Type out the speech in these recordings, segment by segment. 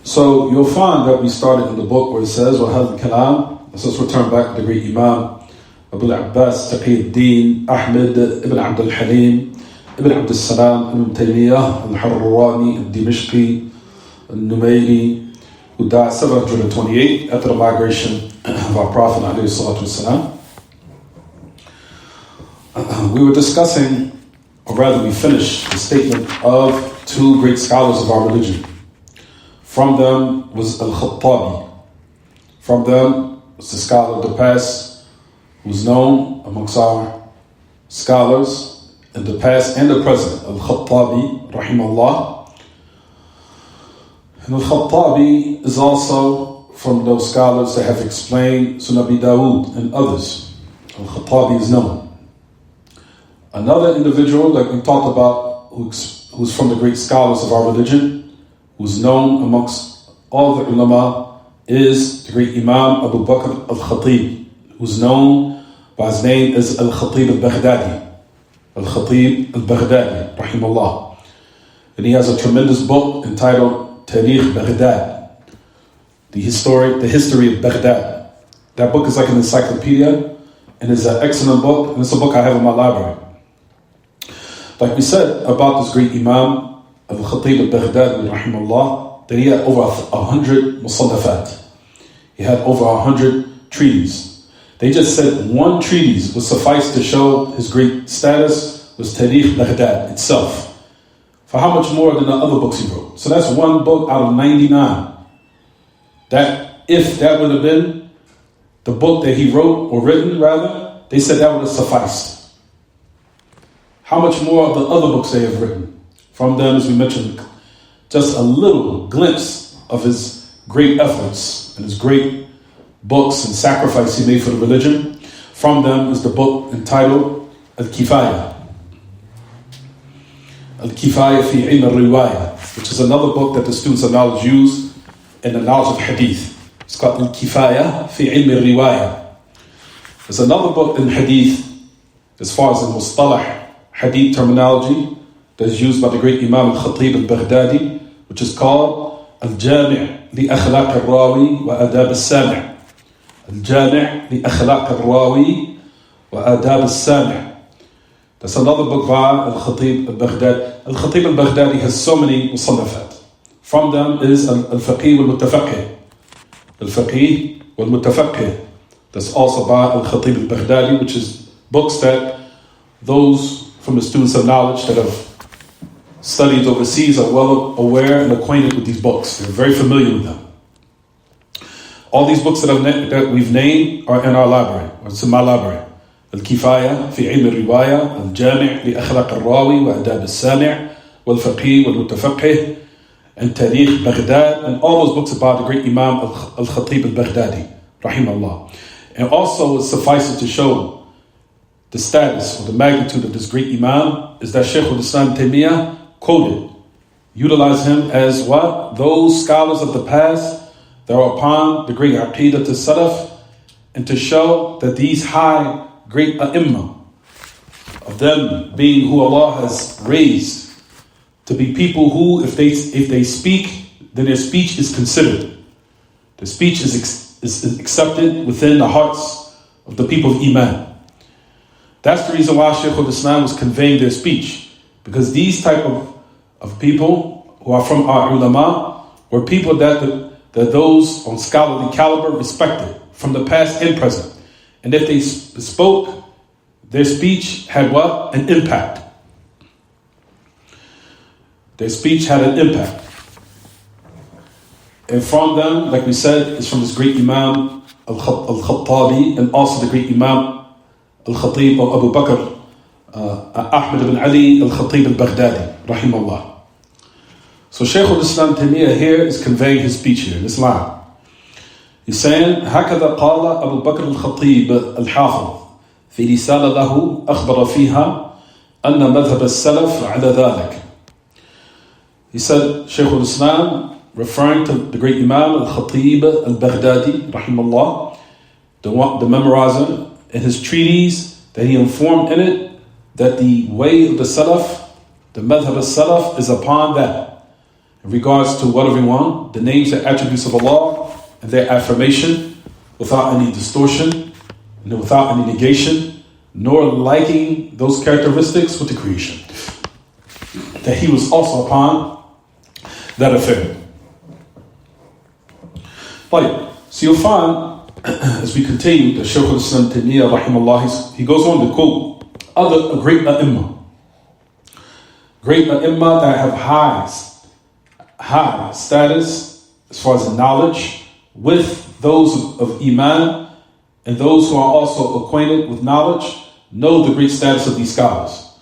So you'll find that we started in the book where it says, وَهَذَا الْكَلَامِ. Let's just return back to the great Imam Abu al-Abbas Taqiyuddin Ahmed ibn Abd al-Halim ibn Abd al-Salam ibn Taymiyyah al-Harrani al-Dimashqi al-Numayri, who died 728 after the migration of our Prophet ﷺ. We were discussing, or rather we finished, the statement of two great scholars of our religion. From them was Al-Khattabi. From them was the scholar of the past, who's known amongst our scholars in the past and the present, Al-Khattabi, rahimahullah. And Al-Khattabi is also from those scholars that have explained Sunan Abi Dawud and others. Al-Khattabi is known. Another individual that we talked about, who's from the great scholars of our religion, who's known amongst all the ulama, is the great Imam Abu Bakr al-Khatib, who's known by his name as Al-Khatib al-Baghdadi. Al-Khatib al-Baghdadi, rahimahullah. And he has a tremendous book entitled Tarikh Baghdad, the history of Baghdad. That book is like an encyclopedia, and it's an excellent book, and it's a book I have in my library. Like we said about this great Imam Al-Khatib al-Baghdadi, rahimahullah, that he had over 100 musannafat. He had over 100 treaties. They just said one treatise would suffice to show his great status was Tarikh Baghdad itself. For how much more than the other books he wrote? So that's one book out of 99. That, if that would have been the book that he wrote, or written rather, they said that would have sufficed. How much more of the other books they have written? From them, as we mentioned, just a little glimpse of his great efforts and his great books and sacrifice he made for the religion. From them is the book entitled Al-Kifaya. Al-Kifaya fi ilm al-riwaya, which is another book that the students of knowledge use in the knowledge of hadith. It's called Al-Kifaya fi ilm al-riwaya. There's another book in hadith, as far as the mustalah hadith terminology, that's used by the great Imam Al-Khatib al-Baghdadi, which is called Al-Jami' li akhlaq al-rawi wa adab al-sami'. Al-Jami' li akhlaq al-rawi wa adab al-sami'. That's another book by Al-Khatib al-Baghdadi. Al-Khatib al-Baghdadi has so many musannafat. From them is Al-Faqih wal-Mutafaqih. Al-Faqih wal-Mutafaqih. That's also by Al-Khatib al-Baghdadi, which is books that those from the students of knowledge that have studied overseas are well aware and acquainted with these books. They're very familiar with them. All these books that we've named are in our library, or it's in my library. Al-Kifaya fi ilm al-riwaya, Al-Jami' li akhlaq al-rawi wa adab al-sami' wal-faqih wal-mutafaqih, and Tarikh Baghdad, and all those books about the great Imam Al-Khatib al-Baghdadi, rahimahullah. And also it suffices to show the status or the magnitude of this great Imam is that Shaykh al-Islam Taymiyyah quoted, utilize him as what? Those scholars of the past that are upon the great Aqidah to Salaf, and to show that these high, great A'imma, of them being who Allah has raised to be people who, if they speak, then their speech is considered. Their speech is accepted within the hearts of the people of Iman. That's the reason why Shaykh al-Islam was conveying their speech, because these type of people who are from our ulama were people that those on scholarly caliber respected from the past and present. And if they spoke, their speech had what? An impact. Their speech had an impact. And from them, like we said, is from this great Imam Al-Khattabi, and also the great Imam Al-Khatib or Abu Bakr Ahmed ibn Ali Al-Khatib al-Baghdadi, rahimahullah. So Shaykh al-Islam Taymiyyah here is conveying his speech here in this line. He's saying, هكذا قال أبو بكر الخطيب الحافظ في رسالة له أخبر فيها أن مذهب السلف على ذلك. He said, Shaykh al-Islam, referring to the great Imam Al-Khatib al-Baghdadi, rahimahullah, the memorizer, in his treatise, that he informed in it that the way of the Salaf, the madhab of Salaf, is upon that in regards to what everyone, the names and attributes of Allah and their affirmation without any distortion, and without any negation, nor liking those characteristics with the creation. That he was also upon that affair. Right. So you'll find, as we continue, the Shaykh al-Islam Taymiyyah, rahimahullah, he goes on to quote other great ai''imah. Great ai''imah that have high status as far as knowledge with those of Iman, and those who are also acquainted with knowledge know the great status of these scholars.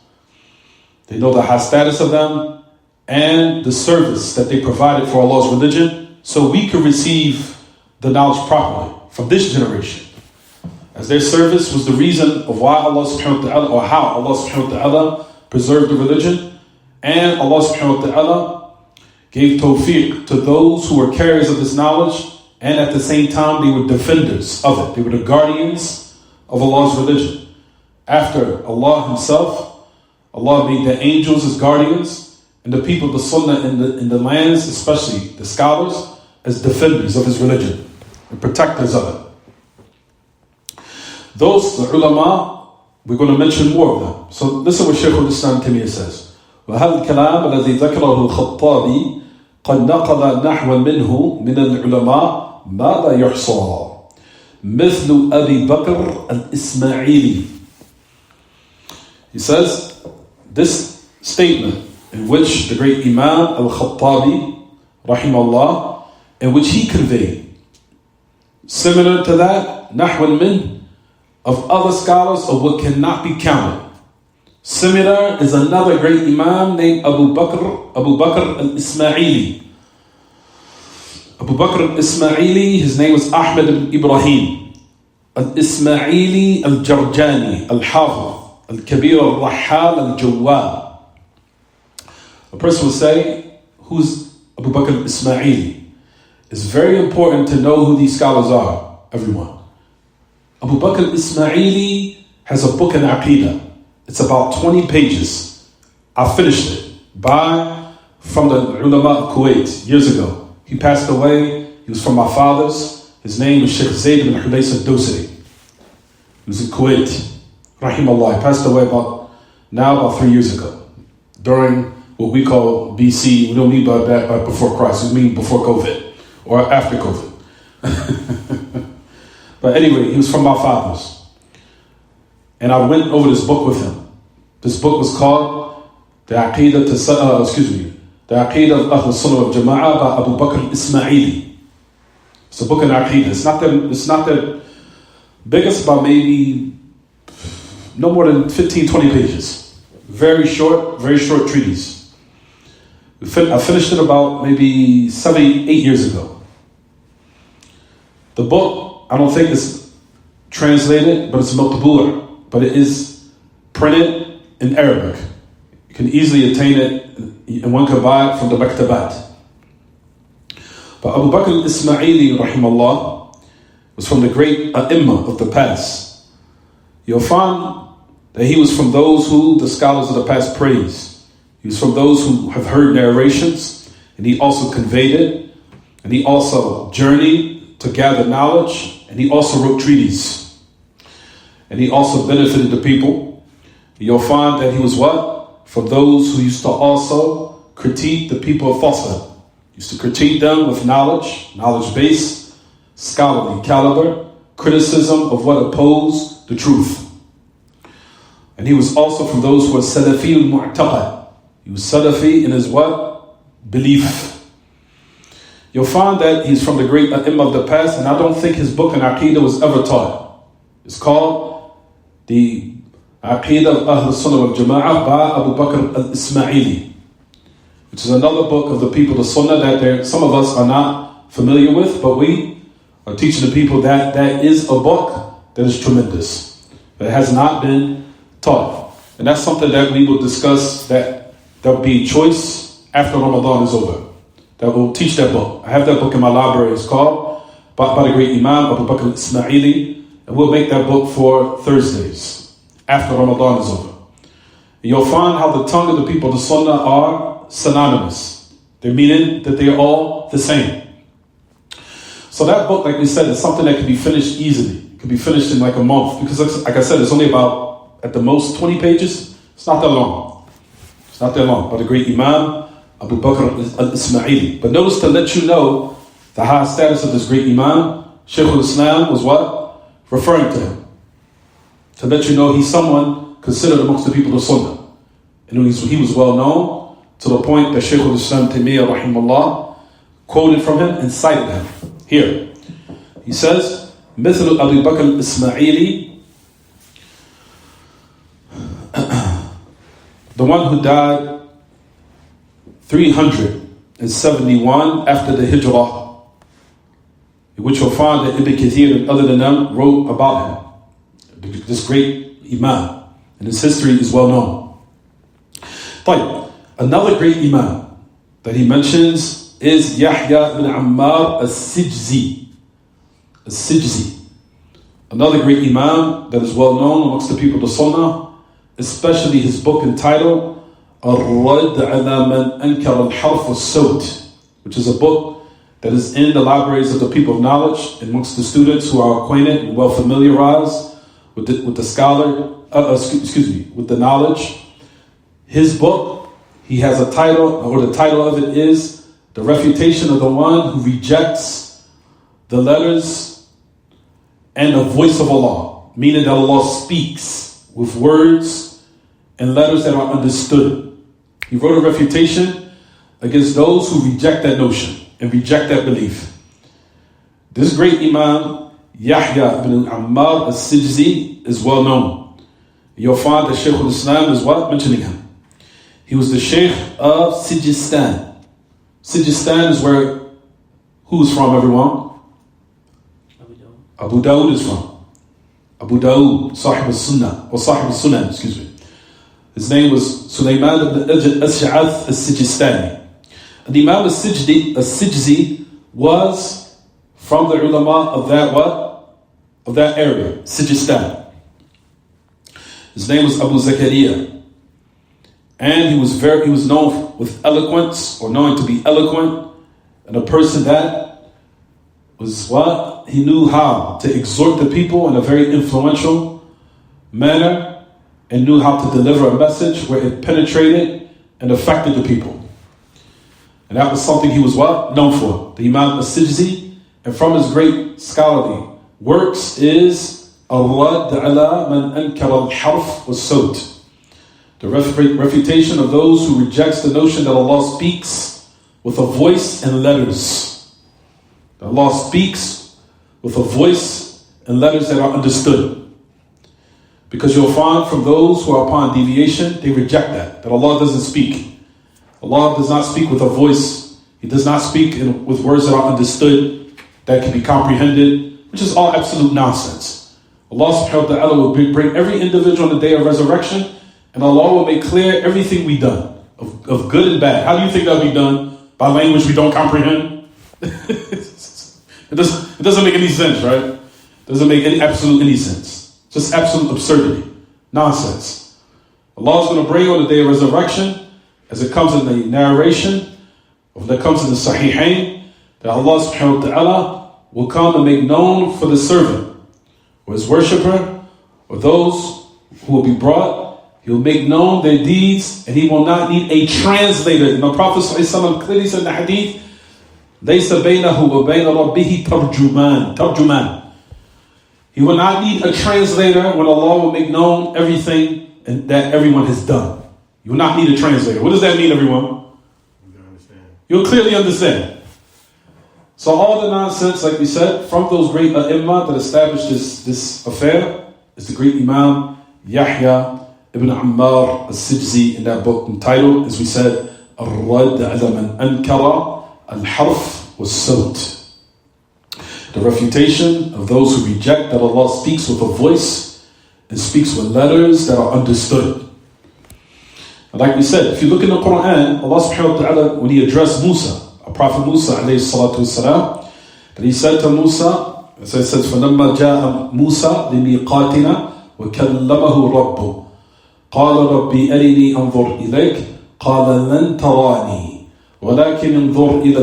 They know the high status of them and the service that they provided for Allah's religion, so we can receive the knowledge properly from this generation. As their service was the reason of why Allah subhanahu wa ta'ala, or how Allah subhanahu wa ta'ala preserved the religion, and Allah subhanahu wa ta'ala gave tawfiq to those who were carriers of this knowledge, and at the same time they were defenders of it. They were the guardians of Allah's religion. After Allah Himself, Allah made the angels as guardians, and the people of the Sunnah in the lands, especially the scholars, as defenders of His religion and protectors of it. Those, the ulama, we're going to mention more of them. So listen what Shaykh al-Islam Taymiyyah says. وهذا الكلام الذي ذكره الخطابي قد نقل نحو منه من العلماء ما لا يحصى مثل أبي بكر الإسماعيلي. He says, this statement in which the great Imam al-Khattabi, rahimahullah, in which he conveyed, similar to that, نحو من, of other scholars of what cannot be counted. Similar is another great Imam named Abu Bakr al-Ismaili. Abu Bakr al-Ismaili, his name was Ahmed ibn Ibrahim al-Ismaili al-Jarjani al-Hafiz al-Kabir al-Rahal al-Jawwal. A person will say, who's Abu Bakr al-Ismaili? It's very important to know who these scholars are, everyone. Abu Bakr al-Ismaili has a book in Aqeedah. It's about 20 pages. I finished it from the ulama of Kuwait years ago. He passed away. He was from my father's. His name was Shaykh Zayd ibn Hudays al-Dosari. He was in Kuwait. Rahimahullah. He passed away about 3 years ago. During what we call BC. We don't mean by that by before Christ. We mean before COVID. Or after COVID. But anyway, he was from my father's. And I went over this book with him. This book was called The Aqeedah of Ahl Sunnah wal Jama'ah by Abu Bakr al-Ismaili. It's a book in Aqeedah. It's not that big. It's about maybe no more than 15-20 pages. Very short treatise. I finished it about maybe 7-8 years ago. The book, I don't think it's translated, but it's matbu'. But it is printed in Arabic. You can easily attain it, and one can buy it from the Maktabat. But Abu Bakr al-Ismaili, rahimahullah, was from the great ai''imah of the past. You'll find that he was from those who the scholars of the past praise. He was from those who have heard narrations, and he also conveyed it, and he also journeyed to gather knowledge, and he also wrote treatises. And he also benefited the people. You'll find that he was what? From those who used to also critique the people of falsehood. Used to critique them with knowledge-based, scholarly caliber, criticism of what opposed the truth. And he was also from those who were Salafi al-Mu'taqad. He was Salafi in his what? Belief. You'll find that he's from the great ai''imah of the past, and I don't think his book in Aqeedah was ever taught. It's called The Aqeedah of Ahl Sunnah wal Jama'ah by Abu Bakr al-Ismaili, which is another book of the people of Sunnah that some of us are not familiar with, but we are teaching the people that is a book that is tremendous, that has not been taught. And that's something that we will discuss, that will be a choice after Ramadan is over, that will teach that book. I have that book in my library. It's called by the great Imam Abu Bakr al-Ismaili. And we'll make that book for Thursdays, after Ramadan is over. And you'll find how the tongue of the people of the Sunnah are synonymous. They're meaning that they are all the same. So that book, like we said, is something that can be finished easily. It can be finished in like a month. Because like I said, it's only about, at the most, 20 pages. It's not that long. It's not that long. By the great Imam, Abu Bakr al-Ismaili. But notice, to let you know the high status of this great Imam, Shaykh al-Islam was what? Referring to him. To let you know he's someone considered amongst the people of Sunnah. And he was well known to the point that Shaykh al-Islam Taymiyyah rahimahullah quoted from him and cited him. Here, he says, مثل أبي بكر الإسماعيلي, the one who died 371 after the Hijrah, which you'll find that Ibn Kathir and other than them wrote about him. This great Imam, and his history is well known. طيب, another great Imam that he mentions is Yahya ibn Ammar al-Sijzi. Al-Sijzi. Another great Imam that is well known amongst the people of Sunnah, especially his book entitled Ar-Radd ala man ankar al-harf was-sawt, which is a book that is in the libraries of the people of knowledge amongst the students who are acquainted and well familiarized with the scholar, with the knowledge. His book, he has a title, or the title of it is The Refutation of the One Who Rejects the Letters and the Voice of Allah, meaning that Allah speaks with words and letters that are understood. He wrote a refutation against those who reject that notion and reject that belief. This great Imam, Yahya ibn Ammar al-Sijzi, is well known. You'll find that Shaykh al-Islam is what? Mentioning him. He was the Shaykh of Sijistan. Sijistan is where, who's from, everyone? Abu Dawud is from. Abu Dawud, Sahib al-Sunnah, or Sahib al-Sunan, excuse me. His name was Sulaiman ibn Ash'ath al-Sijistani. And Imam al-Sijzi was from the ulama of that what? Of that area, Sijistan. His name was Abu Zakaria. And he was known with eloquence, or known to be eloquent, and a person that was what? He knew how to exhort the people in a very influential manner, and knew how to deliver a message where it penetrated and affected the people. And that was something he was what? Known for. The Imam al-Sijzi, and from his great scholarly works is Ar-Radd ala man ankar al-harf was-sawt, the refutation of those who rejects the notion that Allah speaks with a voice and letters. That Allah speaks with a voice and letters that are understood. Because you'll find from those who are upon deviation, they reject that Allah doesn't speak. Allah does not speak with a voice. He does not speak with words that are understood, that can be comprehended, which is all absolute nonsense. Allah subhanahu wa ta'ala will bring every individual on the day of resurrection, and Allah will make clear everything we've done, of good and bad. How do you think that'll be done? By language we don't comprehend? It doesn't make any sense, right? It doesn't make any sense. Just absolute absurdity. Nonsense. Allah is going to bring on the day of resurrection, as it comes in the narration, or that comes in the Sahihain, that Allah subhanahu wa ta'ala will come and make known for the servant, or his worshipper, or those who will be brought. He will make known their deeds, and he will not need a translator. And the Prophet ﷺ clearly said in the hadith, لَيْسَ بَيْنَهُ وَبَيْنَ رَبِّهِ تَرْجُمَانٍ. He will not need a translator when Allah will make known everything that everyone has done. You will not need a translator. What does that mean, everyone? You'll clearly understand. So all the nonsense, like we said, from those great ai*immah that established this affair, is the great Imam Yahya ibn Ammar al-Sijzi in that book entitled, as we said, Ar-Radd ala man ankara al-harf was-sawt. The refutation of those who reject that Allah speaks with a voice and speaks with letters that are understood. And like we said, if you look in the Quran, Allah subhanahu wa ta'ala, when he addressed Musa, Prophet Musa alayhi salatu wasalam, that he said to Musa, as it says, فَلَمَّا جَاءَ مُوسَى لِمِيقَاتِنَا وَكَلَّمَهُ رَبُّهُ قَالَ رَبِّي أَرِنِي أَنظُرْ إِلَيْكَ قَالَ لَن تَرَانِي ولكن انظر إلى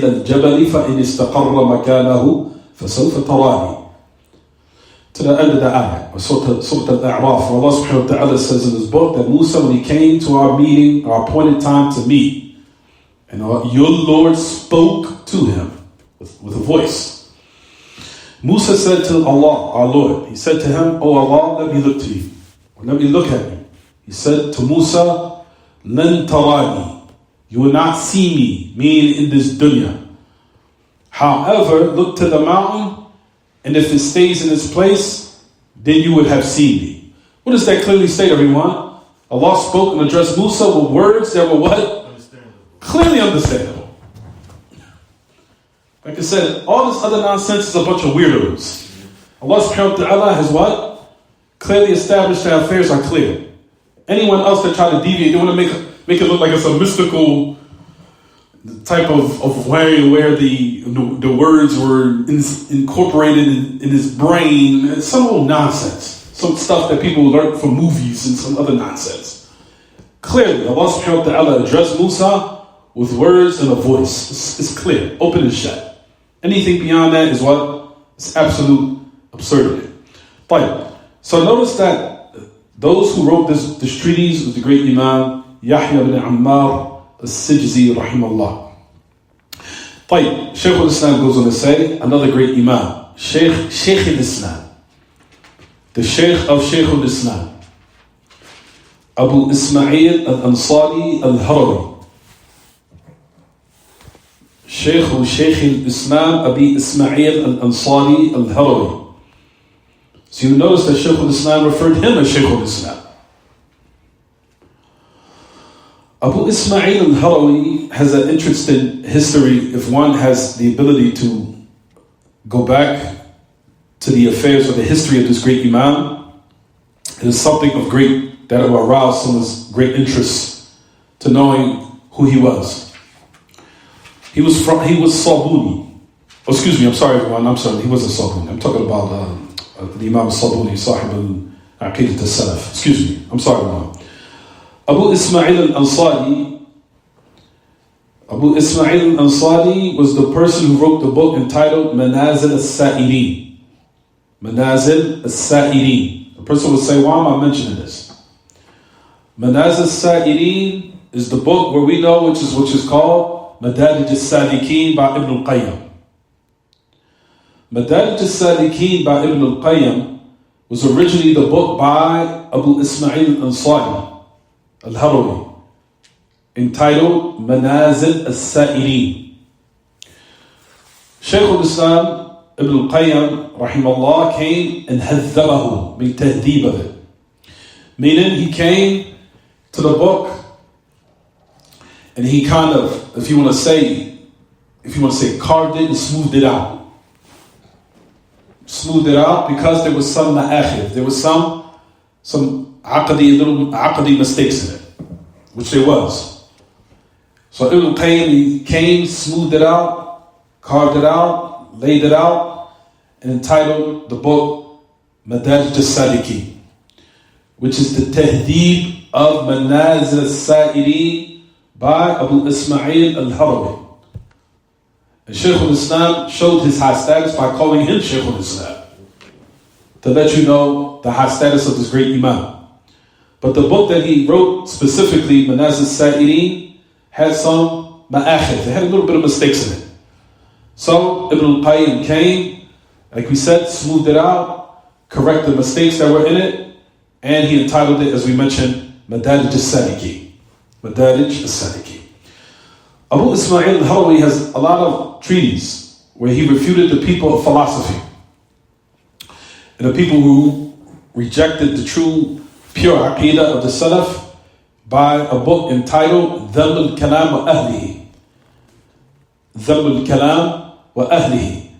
الجبل فإن استقر مكانه فسوف تراني. To the end of the ayah, Surah Al-A'raf, where Allah subhanahu wa ta'ala says in his book that Musa, when he came to our meeting, our appointed time to meet, and your Lord spoke to him with a voice. Musa said to Allah, our Lord, he said to him, "O Allah, let me look to you. Or let me look at you." He said to Musa, "Lan tarani." You will not see me, meaning in this dunya. However, look to the mountain, and if it stays in its place, then you would have seen me. What does that clearly state, everyone? Allah spoke and addressed Musa with words that were what? Clearly understandable. Like I said, all this other nonsense is a bunch of weirdos. Allah subhanahu wa ta'ala has what? Clearly established that affairs are clear. Anyone else that try to deviate, they want to make it look like it's a mystical type of way where the words were incorporated in his brain. It's some old nonsense. Some stuff that people learn from movies and some other nonsense. Clearly, Allah subhanahu wa ta'ala addressed Musa with words and a voice. It's clear, open and shut. Anything beyond that is what? It's absolute absurdity. Right. So notice that those who wrote this treatise was the great Imam Yahya ibn Ammar al-Sijzi rahimahullah. Right. Shaykh al-Islam goes on to say, another great Imam, Shaykh al-Islam, the Shaykh of Shaykh al-Islam, Abu Ismail al-Ansari al-Harawi. Shaykh al-Islam, Abi Ismail al-Ansari al-Harawi. So you notice that Shaykh al-Islam referred him as Shaykh al-Islam. Abu Ismail al-Harawi has an interesting history if one has the ability to go back to the affairs or the history of this great Imam. It is something of great, that will arouse someone's great interest to knowing who he was. He was Sabuni. Oh, excuse me, I'm sorry everyone, I'm sorry, he wasn't Sabuni. I'm talking about the Imam Sabuni, Sahib al-Aqidat al-Salaf. Excuse me, I'm sorry everyone. Abu Ismail al-Ansari was the person who wrote the book entitled Manazil al-Sa'irin. Manazil al-Sa'irin. The person would say, why am I mentioning this? Manazil al-Sa'irin is the book where we know which is called Madarij al-Salikin by Ibn al-Qayyim. Madarij al-Salikin by Ibn al-Qayyim was originally the book by Abu Ismail al-Ansari al-Harawi, entitled Manazil al-Sa'irin. Shaykh al-Islam Ibn al-Qayyim rahimahullah came and hadhabahu, made tahdib of it. Meaning he came to the book and he kind of, if you want to say, carved it and smoothed it out. Smoothed it out because there was some ma'akhir, there was some little aqdi mistakes in it, which there was. So Ibn al-Qayyim, he came, smoothed it out, carved it out, laid it out, and entitled the book Madarij al-Salikin, which is the tahdib of Manazil al-Sa'irin by Abu Ismail al-Harawi. And Shaykh al-Islam showed his high status by calling him Shaykh al-Islam, to let you know the high status of this great Imam. But the book that he wrote specifically, Manazil al-Sa'irin, had some ma'akhif, it had a little bit of mistakes in it. So Ibn al-Qayyim came, like we said, smoothed it out, corrected the mistakes that were in it, and he entitled it, as we mentioned, Madarij al-Salikin. Madarij al-Salikin. Abu Ismail al-Harawi has a lot of treatises where he refuted the people of philosophy and the people who rejected the true, pure aqidah of the Salaf by a book entitled Dhamm al-Kalam wa Ahlihi. Dhamm al-Kalam wa Ahlihi,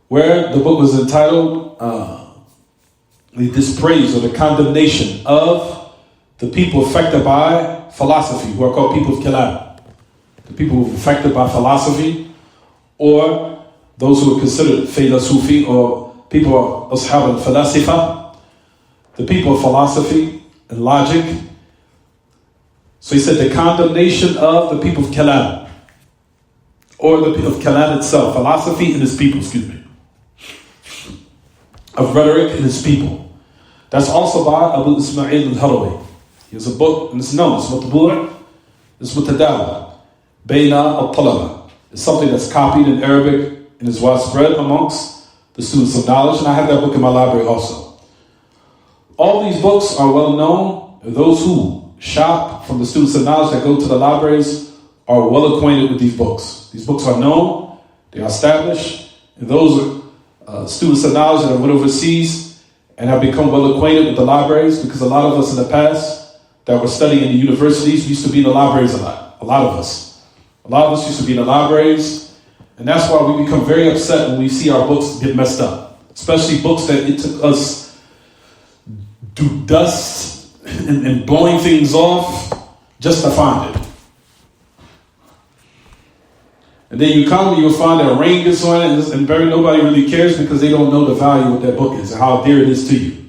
where the book was entitled the dispraise or the condemnation of the people affected by philosophy, who are called people of Kalam. The people who are affected by philosophy, or those who are considered Sufi, or people of Ashab al-Falasifa, the people of philosophy and logic. So he said the condemnation of the people of Kalam, or the people of Kalam itself, philosophy and its people, of rhetoric and its people. That's also by Abu Ismail al-Harawi. He has a book, and it's known, it's matbu', it's mutadawa, Bayna al-Talaba. It's something that's copied in Arabic and is widespread amongst the students of knowledge, and I have that book in my library also. All these books are well known, and those who shop from the students of knowledge that go to the libraries are well acquainted with these books. These books are known, they are established, and those are students of knowledge that have went overseas and have become well acquainted with the libraries, because a lot of us in the past that were studying in the universities used to be in the libraries a lot. A lot of us used to be in the libraries, and that's why we become very upset when we see our books get messed up, especially books that it took us do dust and blowing things off just to find it. And then you come and you'll find that a rain gets on it, and nobody really cares because they don't know the value of that book is and how dear it is to you.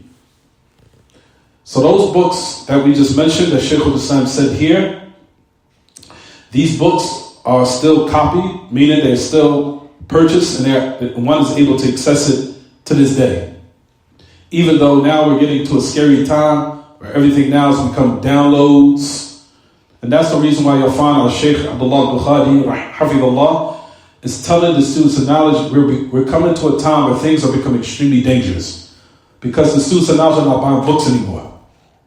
So those books that we just mentioned, that Shaykh al-Islam said here, these books are still copied, meaning they're still purchased, and one is able to access it to this day. Even though now we're getting to a scary time where everything now has become downloads. And that's the reason why you'll find our Shaykh Abdullah Bukhari, Hafidullah, is telling the students of knowledge we're coming to a time where things are becoming extremely dangerous. Because the students of knowledge are not buying books anymore.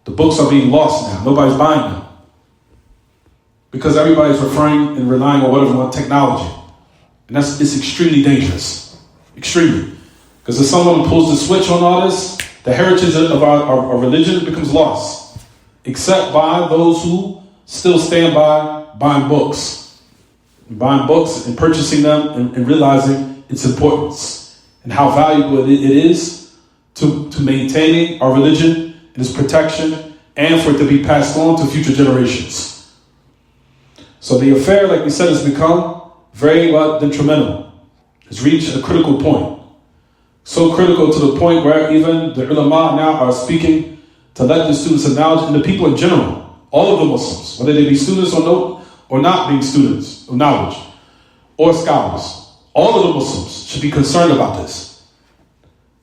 The books are being lost now. Nobody's buying them. Because everybody's referring and relying on whatever on technology. And it's extremely dangerous. Extremely. Because if someone pulls the switch on all this, the heritage of our religion becomes lost. Except by those who still stand by buying books. Buying books and purchasing them and realizing its importance and how valuable it is to maintaining our religion and its protection, and for it to be passed on to future generations. So the affair, like we said, has become very detrimental. It's reached a critical point. So critical to the point where even the ulama now are speaking to let the students of knowledge and the people in general, all of the Muslims, whether they be students or not being students of knowledge or scholars, all of the Muslims should be concerned about this.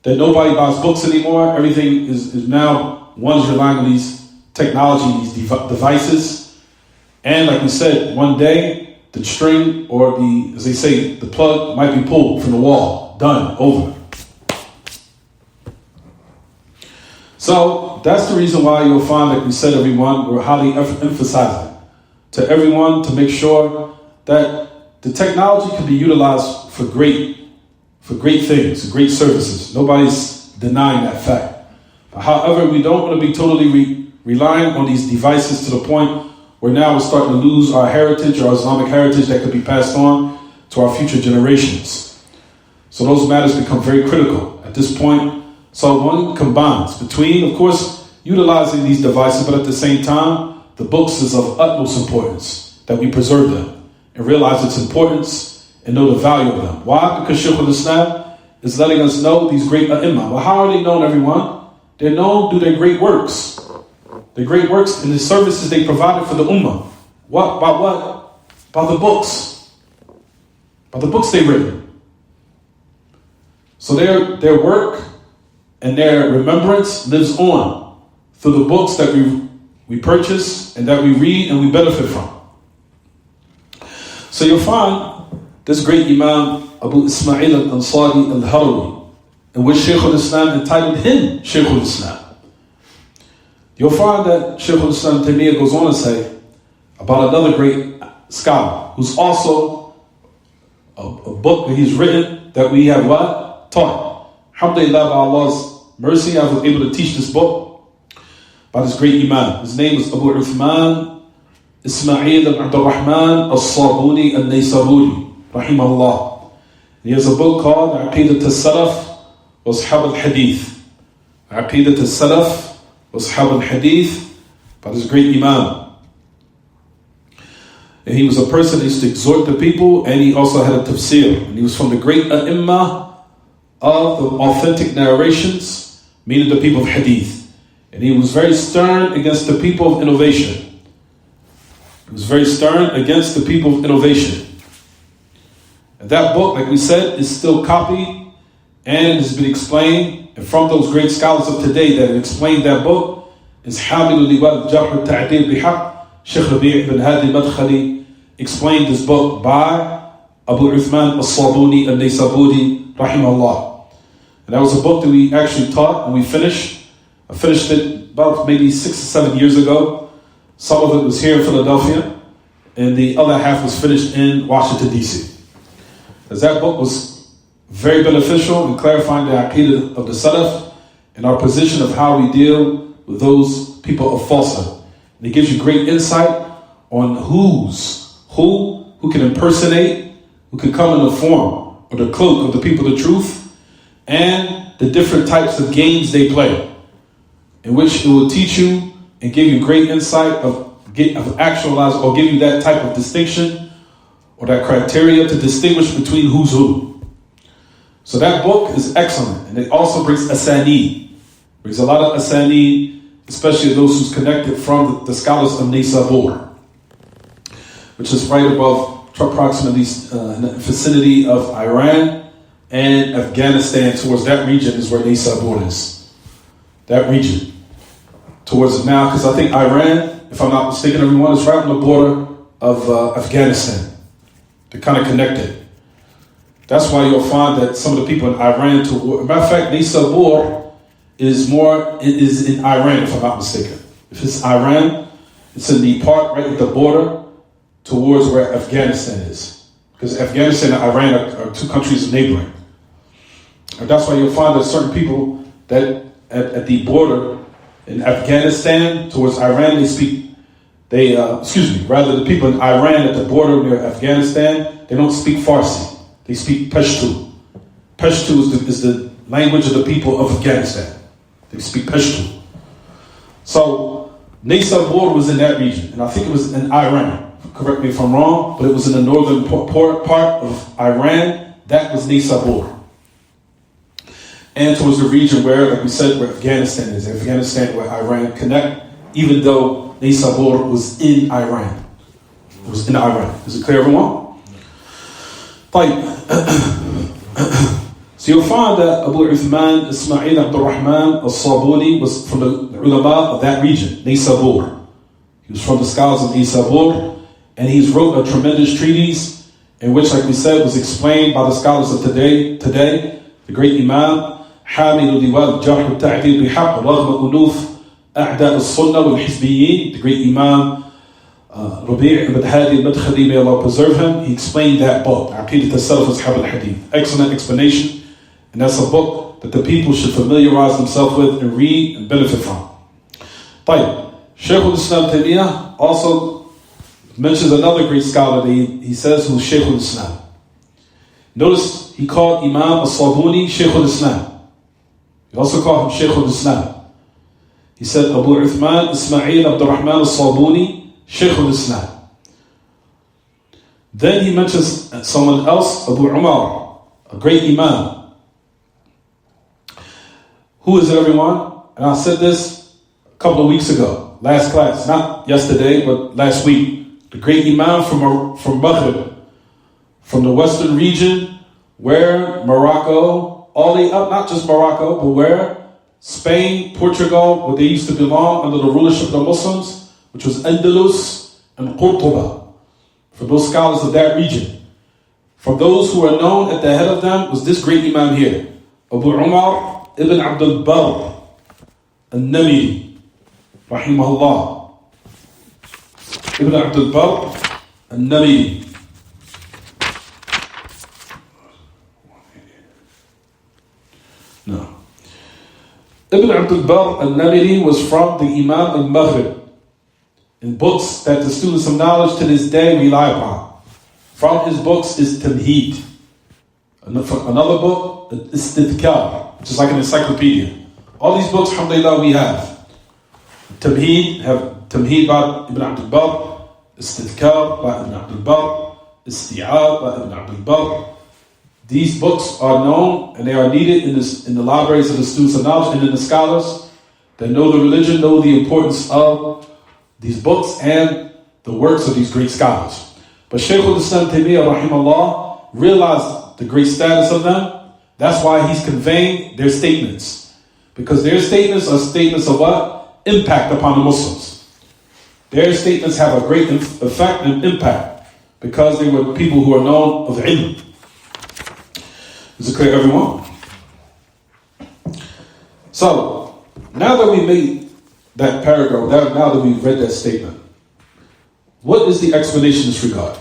That nobody buys books anymore. Everything is now, one's relying on these technology, these devices. And like we said, one day the string or as they say, the plug might be pulled from the wall. Done. Over. So that's the reason why you'll find, like we said, everyone, we're highly emphasizing to everyone to make sure that the technology can be utilized for great things, great services. Nobody's denying that fact. But however, we don't want to be totally relying on these devices to the point where now we're starting to lose our heritage, our Islamic heritage that could be passed on to our future generations. So those matters become very critical at this point. So one combines between, of course, utilizing these devices, but at the same time, the books is of utmost importance that we preserve them and realize its importance and know the value of them. Why? Because Shaykh al-Islam is letting us know these great ai*imma. Well, how are they known, everyone? They're known through their great works. Their great works and the services they provided for the ummah. What? By what? By the books. By the books they've written. So their work and their remembrance lives on through the books that we purchase and that we read and we benefit from. So you'll find this great Imam Abu Ismail al-Ansari al-Harawi, in which Shaykh al-Islam entitled him Shaykh al-Islam. You'll find that Shaykh al-Islam Taymiyyah goes on to say about another great scholar who's also a book that he's written that we have taught. Alhamdulillah, by Allah's mercy, I was able to teach this book by this great Imam. His name is Abu Uthman Ismail Abdur Rahman al-Sabuni al-Naysaburi, rahimahullah. He has a book called Aqidat al-Salaf wa Ashab al-Hadith. Aqidat al-Salaf wa Ashab al-Hadith by this great Imam. And he was a person who used to exhort the people, and he also had a tafsir. And he was from the great ai*imma of the authentic narrations, meaning the people of hadith. And he was very stern against the people of innovation. was very stern against the people of innovation. And that book, like we said, is still copied and has been explained. And from those great scholars of today that have explained that book is Hamil Liwa al-Jarh al-Ta'dil bihaq. Shaykh Rabi' ibn Hadi al-Madkhali explained this book by Abu Uthman al-Sabuni al-Naysaburi, rahimahullah. And that was a book that we actually taught and we finished. I finished it about maybe 6 or 7 years ago. Some of it was here in Philadelphia, and the other half was finished in Washington, D.C. As that book was very beneficial in clarifying the aqeedah of the Salaf and our position of how we deal with those people of falsehood. And it gives you great insight on who can impersonate, who can come in the form or the cloak of the people of the truth, and the different types of games they play, in which it will teach you and give you great insight of actualize or give you that type of distinction or that criteria to distinguish between who's who. So that book is excellent, and it also brings asanid. Brings a lot of asanid, especially those who's connected from the scholars of Naysabur, which is right above approximately in the vicinity of Iran and Afghanistan. Towards that region is where Naysabur is. That region. Towards it now, because I think Iran, if I'm not mistaken, everyone, is right on the border of Afghanistan. They're kind of connected. That's why you'll find that some of the people in Iran, matter of fact, Naysabur is in Iran, if I'm not mistaken. If it's Iran, it's in the part right at the border towards where Afghanistan is. Because Afghanistan and Iran are two countries neighboring. And that's why you'll find that certain people that at the border in Afghanistan towards Iran, rather the people in Iran at the border near Afghanistan, they don't speak Farsi. They speak Pashto. Pashto is the language of the people of Afghanistan. They speak Pashto. So Naysabur was in that region, and I think it was in Iran. Correct me if I'm wrong, but it was in the northern part of Iran. That was Naysabur. And towards the region where, like we said, where Afghanistan is. Afghanistan where Iran connect, even though Naysabur was in Iran. It was in Iran. Is it clear, everyone? So you'll find that Abu Uthman Ismail Abdur Rahman al-Sabuni was from the ulama of that region, Naysabur. He was from the scholars of Naysabur, and he's wrote a tremendous treatise in which, like we said, was explained by the scholars of today, the great Imam حامل لواء الجرح والتعديل بحق رغم أنوف أعداء السنة والحزبيين, the great Imam Rabi' ibn Hadi al-Madkhali, may Allah preserve him. He explained that book, Aqeedat al-Salaf Ashab al-Hadith. Excellent explanation, and that's a book that the people should familiarize themselves with and read and benefit from. Shaykh al-Islam Taymiyyah also mentions another great scholar that he says who's Shaykh al-Islam. Notice he called Imam al-Sabuni Shaykh al-Islam. He also called him Shaykh al-Islam. He said Abu Uthman Ismail Abdur Rahman al-Sabuni Shaykh al-Islam. Then he mentions someone else, Abu Umar, a great Imam. Who is it, everyone? And I said this a couple of weeks ago, last class, not yesterday, but last week. The great Imam from Maghrib, from the western region, where Morocco, all the way up, not just Morocco, but where Spain, Portugal, where they used to belong under the rulership of the Muslims, which was Andalus and Qurtuba. For those scholars of that region. From those who are known, at the head of them was this great Imam here, Abu Umar ibn Abdul Barr al-Namiri, rahimahullah. Ibn Abdul Barr al-Namiri. No. Ibn Abdul Barr al-Namiri was from the Imam al-Maghrib, in books that the students of knowledge to this day rely upon. From his books is Tamheed. Another book is Istidkar, which is like an encyclopedia. All these books, alhamdulillah, we have. Tamheed, have Tamheed by Ibn Abdul Barr, Istidkar by Ibn Abdul Barr, Isti'ab by Ibn Abdul Barr. These books are known and they are needed in the libraries of the students of knowledge and in the scholars that know the religion, know the importance of these books and the works of these great scholars. But Shaykh al-Islam Taymiyyah rahimahullah realized the great status of them. That's why he's conveying their statements. Because their statements are statements of what? Impact upon the Muslims. Their statements have a great effect and impact because they were people who are known of ilm. Is it clear, everyone? So, now that we made that paragraph, now that we've read that statement, what is the explanation in this regard?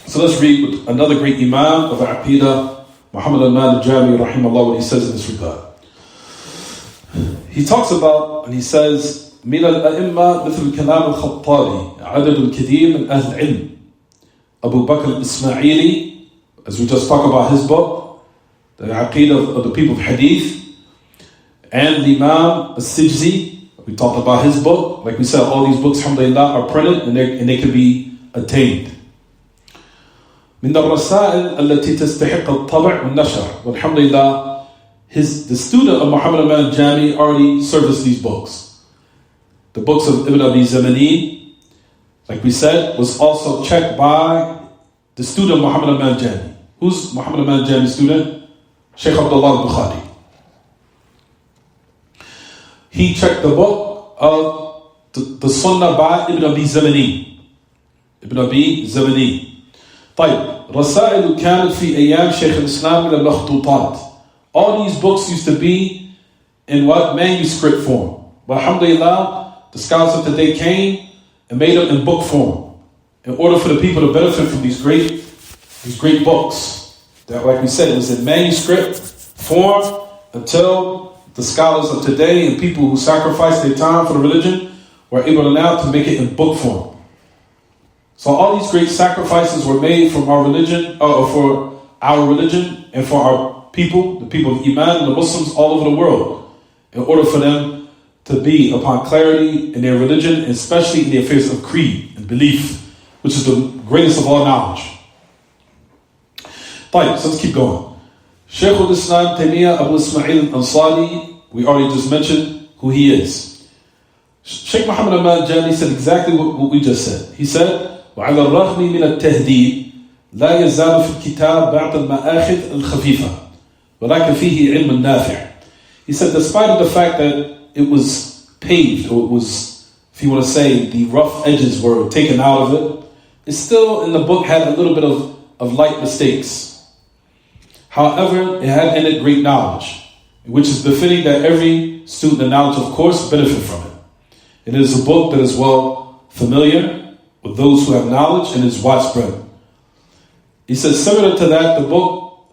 So let's read with another great Imam of Aqidah, Muhammad al-Jami rahimahullah, what he says in this regard. He talks about, and he says, من الأئمة مثل الكلام الخطابي عدد كثير من أهل العلم Abu Bakr al-Ismaili, as we just talked about his book, the Aqidah of the people of Hadith, and the Imam al-Sijzi, we talked about his book. Like we said, all these books, alhamdulillah, are printed and they can be attained. من الرسائل التي تستحق الطبع والنشر والحمد لله, the student of Muhammad al-Jami already serviced these books. The books of Ibn Abi Zamani, like we said, was also checked by the student Muhammad al-Jami. Who's Muhammad al-Jami's student? Shaykh Abdullah al-Bukhari. He checked the book of the Sunnah by Ibn Abi Zamani. Ibn Abi Zamani. طيب, رسائل كانت في أيام شيخ الإسلام من المخطوطات. All these books used to be in what? Manuscript form. But alhamdulillah, the scholars of today came and made them in book form in order for the people to benefit from these great books. That, like we said, it was in manuscript form until the scholars of today and people who sacrificed their time for the religion were able now to make it in book form. So all these great sacrifices were made from our religion, for our religion and for our people, the people of Iman, the Muslims all over the world, in order for them to be upon clarity in their religion, and especially in the affairs of creed and belief, which is the greatest of all knowledge. Right, so let's keep going. Shaykh al-Islam Taymiyyah Abu Ismail al-Ansari, we already just mentioned who he is. Shaykh Muhammad al-Jami said exactly what we just said. He said, وعلى الرغم من التهذيب لا يزال في الكتاب بعض المآخذ الخفيفة ولكن فيه علم نافع. He said, despite of the fact that it was paved, or it was, if you want to say, the rough edges were taken out of it, it still in the book had a little bit of light mistakes. However, it had in it great knowledge, which is befitting that every student of knowledge, of course, benefit from it. It is a book that is well familiar with those who have knowledge and is widespread. He says, similar to that, the book,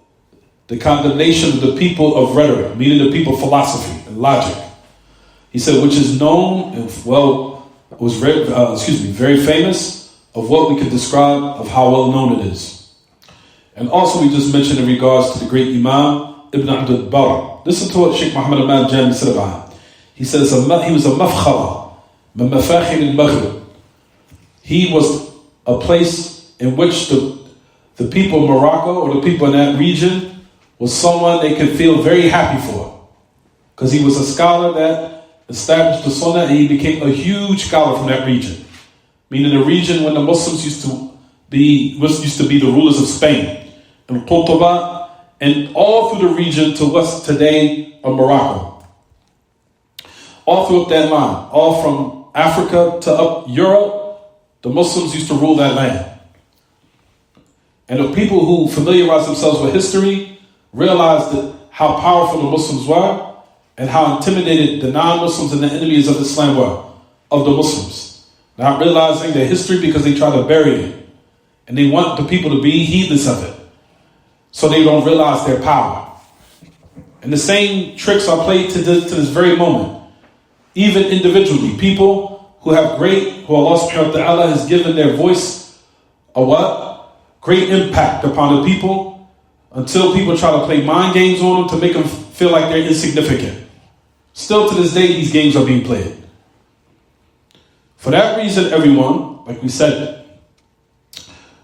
The Condemnation of the People of Rhetoric, meaning the people of philosophy and logic. He said, which is known and was very famous of what we could describe of how well known it is. And also we just mentioned in regards to the great Imam Ibn Abdul Barr. Listen to what Shaykh Muhammad al-Jami said about him. He says he was a mafkhara min mafakhir al-Maghrib. He was a place in which the people of Morocco or the people in that region was someone they could feel very happy for. Because he was a scholar that established the Sunnah and he became a huge scholar from that region. Meaning the region when the Muslims used to be the rulers of Spain and Qurtuba and all through the region to what's today of Morocco. All through that line, all from Africa to up Europe, the Muslims used to rule that land. And the people who familiarize themselves with history realized that how powerful the Muslims were and how intimidated the non-Muslims and the enemies of Islam were of the Muslims. Not realizing their history because they try to bury it. And they want the people to be heedless of it. So they don't realize their power. And the same tricks are played to this very moment. Even individually, people who Allah subhanahu wa ta'ala has given their voice a what? Great impact upon the people until people try to play mind games on them to make them feel like they're insignificant. Still to this day, these games are being played. For that reason, everyone, like we said,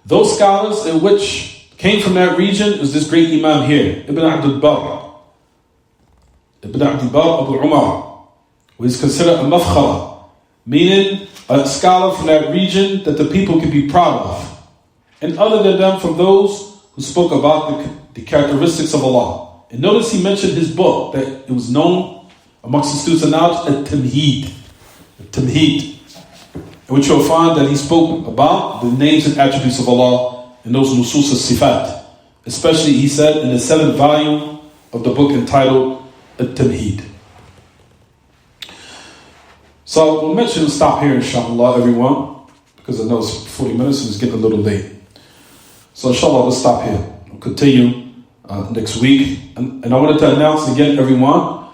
those scholars in which came from that region is this great Imam here, Ibn Abdul Barr. Ibn Abdul Barr Abu Umar, who is considered a mafkhara, meaning a scholar from that region that the people can be proud of, and other than them from those who spoke about the characteristics of Allah. And notice he mentioned his book, that it was known amongst the students of knowledge, At-Tamheed. Tamheed, in which you'll find that he spoke about the names and attributes of Allah in those nusus al-sifat. Especially, he said, in the 7th volume of the book entitled At-Tamheed. So we'll stop here, inshallah, everyone, because I know it's 40 minutes and it's getting a little late. So inshallah, let's stop here. We'll continue next week. And I wanted to announce again, everyone,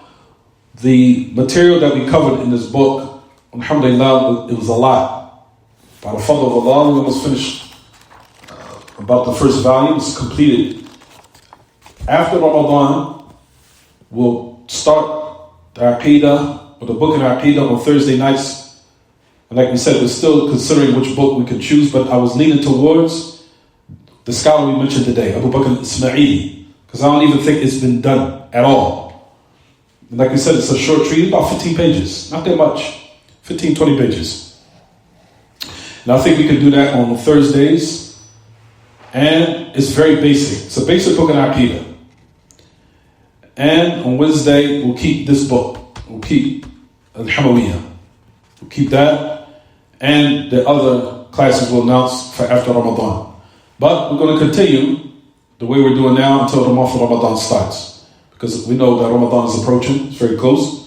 the material that we covered in this book. Alhamdulillah, it was a lot. By the fadl of Allah, we almost finished about the first volume. It's completed. After Ramadan, we'll start the Aqidah, or the book in Aqidah on Thursday nights. And like we said, we're still considering which book we can choose, but I was leaning towards the scholar we mentioned today, Abu Bakr al-Ismaili, because I don't even think it's been done at all. And like we said, it's a short treatise, about 15 pages, not that much. 15, 20 pages. And I think we can do that on Thursdays. And it's very basic. It's a basic book in Aqidah. And on Wednesday, we'll keep this book. We'll keep Hamawiyyah. We'll keep that. And the other classes we'll announce for after Ramadan. But we're going to continue the way we're doing now until the month of Ramadan starts. Because we know that Ramadan is approaching. It's very close.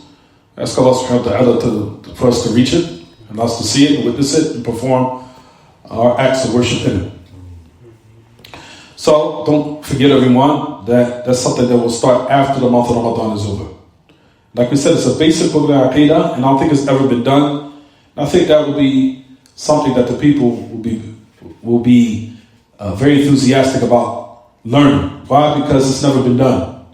Ask Allah subhanahu wa ta'ala for us to reach it, and us to see it, and witness it, and perform our acts of worship in it. So, don't forget everyone, that that's something that will start after the month of Ramadan is over. Like we said, it's a basic book of Aqidah, and I don't think it's ever been done. And I think that will be something that the people will be very enthusiastic about learning. Why? Because it's never been done.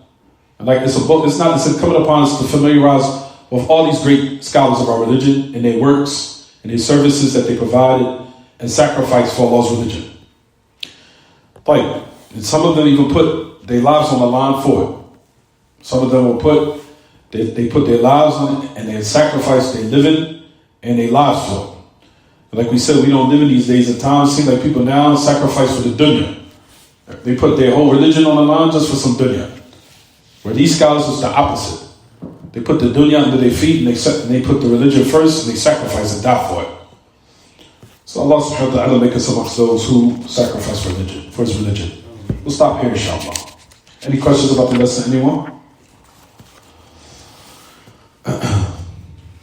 And like it's a book, it's coming upon us to familiarize with all these great scholars of our religion and their works and their services that they provided and sacrificed for Allah's religion. And some of them even put their lives on the line for it. Some of them will they put their lives on it and they sacrifice their living and their lives for it. And like we said, we don't live in these days and times. It seems like people now sacrifice for the dunya. They put their whole religion on the line just for some dunya. Where these scholars is the opposite. They put the dunya under their feet and they put the religion first and they sacrifice and die for it. So Allah subhanahu wa ta'ala make us amongst those who sacrifice for his religion. We'll stop here, inshallah. Any questions about the lesson, anyone?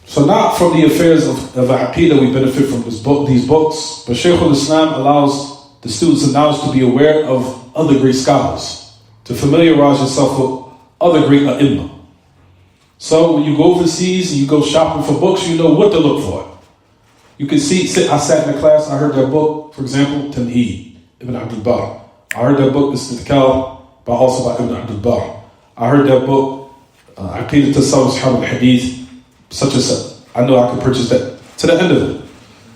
So not from the affairs of Aqidah we benefit from these books, but Shaykh al-Islam allows the students of knowledge to be aware of other great scholars, to familiarize yourself with other great ai. So when you go overseas and you go shopping for books, you know what to look for. You can I sat in a class, I heard that book, for example, Tamheed, Ibn Abdul Barr. I heard that book, Istidkal, but also by Ibn Abdul Barr. I heard that book, Aqidah Tasawwuf al-Hadith, such as such. I know I can purchase that to the end of it.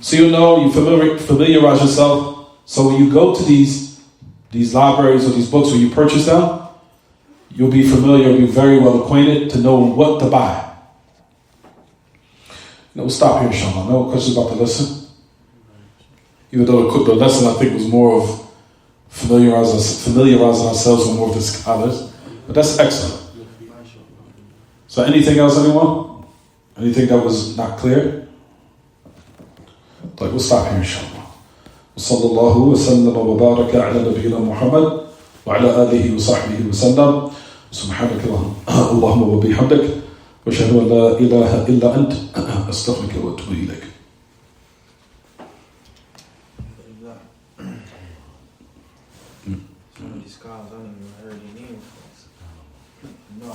So you know, you familiarize yourself. So when you go to these libraries or these books, when you purchase them, you'll be familiar, you'll be very well acquainted to know what to buy. We'll stop here, inshallah. No questions about the lesson? Even though the lesson, I think, was more of familiarizing ourselves with more of the scholars. But that's excellent. So anything else, anyone? Anything that was not clear? We'll stop here, inshallah. وصلى الله وسلم وبارك على نبينا محمد وعلى آله وصحبه وسلم. سبحانك اللهم وبحمدك واشهد ان لا اله الا انت استغفرك واتوب اليك. Some of these scholars, I don't even heard their names. No,